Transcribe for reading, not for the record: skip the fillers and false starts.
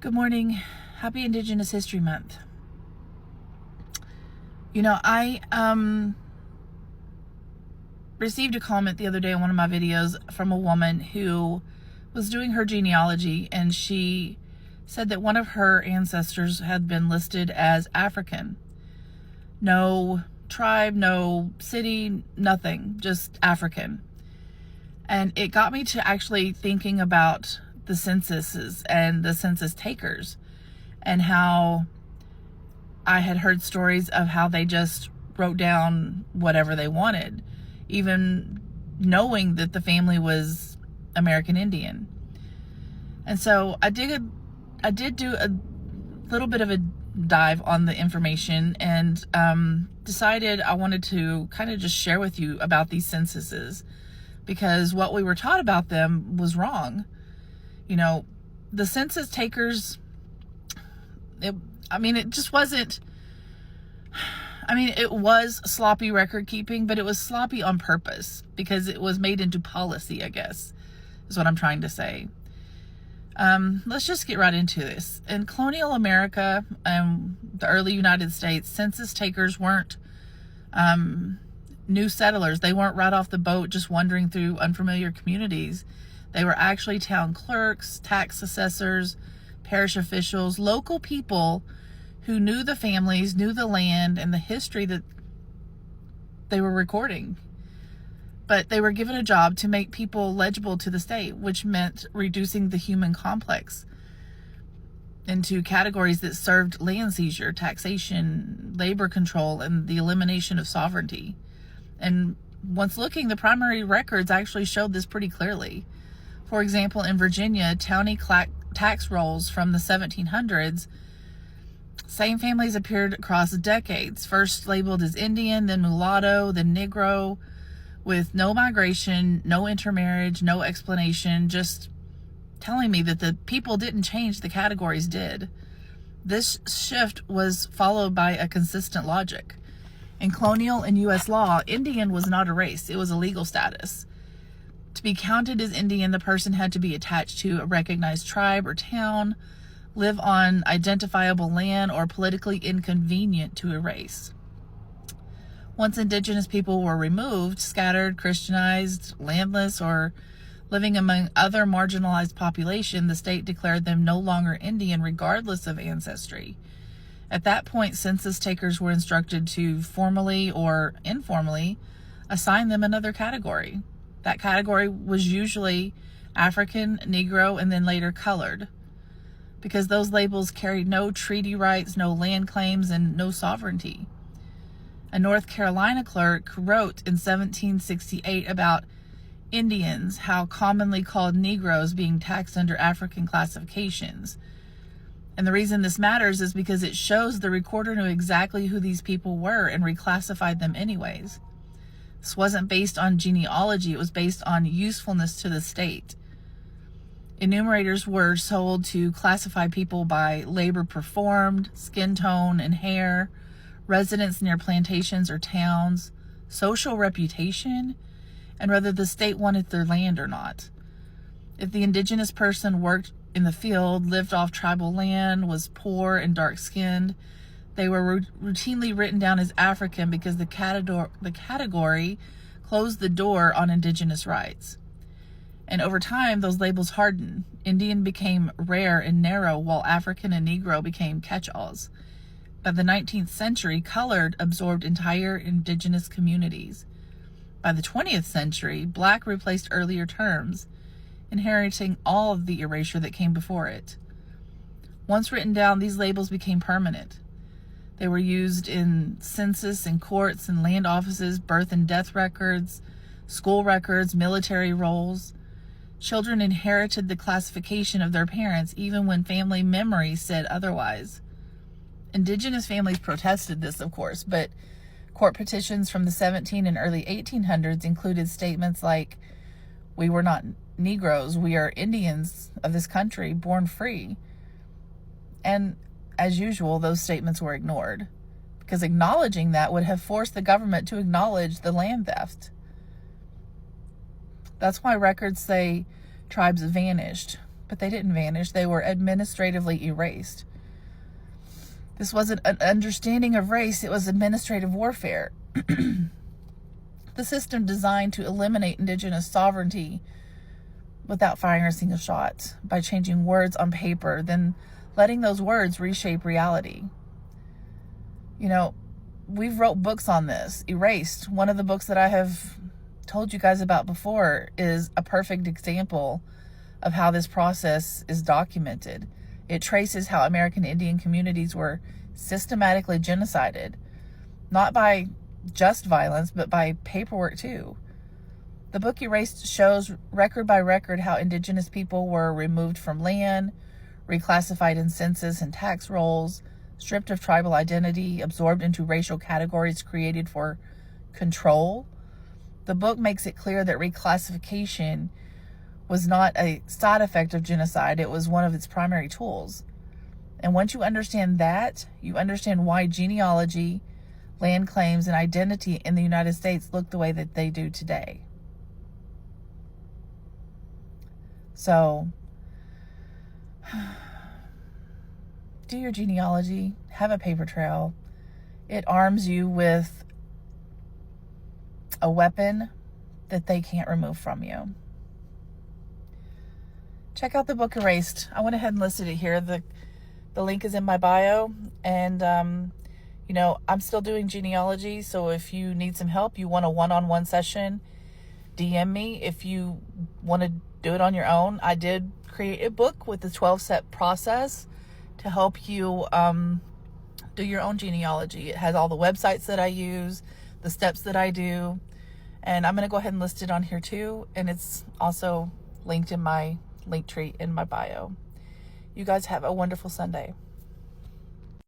Good morning. Happy Indigenous History Month. I received a comment the other day on one of my videos from a woman who was doing her genealogy, and she said that one of her ancestors had been listed as African. No tribe, no city, nothing, just African. And it got me to actually thinking about the censuses and the census takers, and how I had heard stories of how they just wrote down whatever they wanted, even knowing that the family was American Indian. And so I did do a little bit of a dive on the information, and decided I wanted to kind of just share with you about these censuses, because what we were taught about them was wrong. The census takers, it was sloppy record keeping, but it was sloppy on purpose because it was made into policy, I guess, is what I'm trying to say. Let's just get right into this. In colonial America, the early United States, census takers weren't new settlers. They weren't right off the boat just wandering through unfamiliar communities. They were actually town clerks, tax assessors, parish officials, local people who knew the families, knew the land, and the history that they were recording. But they were given a job to make people legible to the state, which meant reducing the human complex into categories that served land seizure, taxation, labor control, and the elimination of sovereignty. And once looking, the primary records actually showed this pretty clearly. For example, in Virginia, county tax rolls from the 1700s, same families appeared across decades, first labeled as Indian, then mulatto, then Negro, with no migration, no intermarriage, no explanation, just telling me that the people didn't change, the categories did. This shift was followed by a consistent logic. In colonial and U.S. law, Indian was not a race, it was a legal status. To be counted as Indian, the person had to be attached to a recognized tribe or town, live on identifiable land, or politically inconvenient to a race. Once Indigenous people were removed, scattered, Christianized, landless, or living among other marginalized population, the state declared them no longer Indian regardless of ancestry. At that point, census takers were instructed to formally or informally assign them another category. That category was usually African, Negro, and then later colored, because those labels carried no treaty rights, no land claims, and no sovereignty. A North Carolina clerk wrote in 1768 about Indians, how commonly called Negroes, being taxed under African classifications. And the reason this matters is because it shows the recorder knew exactly who these people were and reclassified them anyways. This wasn't based on genealogy, it was based on usefulness to the state. Enumerators were told to classify people by labor performed, skin tone and hair, residence near plantations or towns, social reputation, and whether the state wanted their land or not. If the Indigenous person worked in the field, lived off tribal land, was poor and dark-skinned, they were routinely written down as African because the category closed the door on Indigenous rights. And over time, those labels hardened. Indian became rare and narrow, while African and Negro became catch-alls. By the 19th century, colored absorbed entire Indigenous communities. By the 20th century, black replaced earlier terms, inheriting all of the erasure that came before it. Once written down, these labels became permanent. They were used in census and courts and land offices, birth and death records, school records, military rolls. Children inherited the classification of their parents even when family memory said otherwise. Indigenous families protested this, of course, but court petitions from the 17 and early 1800s included statements like, "We were not Negroes, we are Indians of this country, born free." And as usual, those statements were ignored, because acknowledging that would have forced the government to acknowledge the land theft. That's why records say tribes vanished, but they didn't vanish. They were administratively erased. This wasn't an understanding of race, it was administrative warfare. The system designed to eliminate Indigenous sovereignty without firing a single shot, by changing words on paper, then letting those words reshape reality. You know, we've wrote books on this. Erased, one of the books that I have told you guys about before, is a perfect example of how this process is documented. It traces how American Indian communities were systematically genocided, not by just violence, but by paperwork too. The book Erased shows record by record how Indigenous people were removed from land, reclassified in census and tax rolls, stripped of tribal identity, absorbed into racial categories created for control. The book makes it clear that reclassification was not a side effect of genocide, it was one of its primary tools. And once you understand that, you understand why genealogy, land claims, and identity in the United States look the way that they do today. So, do your genealogy, have a paper trail. It arms you with a weapon that they can't remove from you. Check out the book Erased. I went ahead and listed it here. The link is in my bio. And, you know, I'm still doing genealogy. So if you need some help, you want a one-on-one session, DM me. If you want to do it on your own, I did create a book with the 12-step process to help you do your own genealogy. It has all the websites that I use, the steps that I do, and I'm going to go ahead and list it on here too. And it's also linked in my link tree in my bio. You guys have a wonderful Sunday.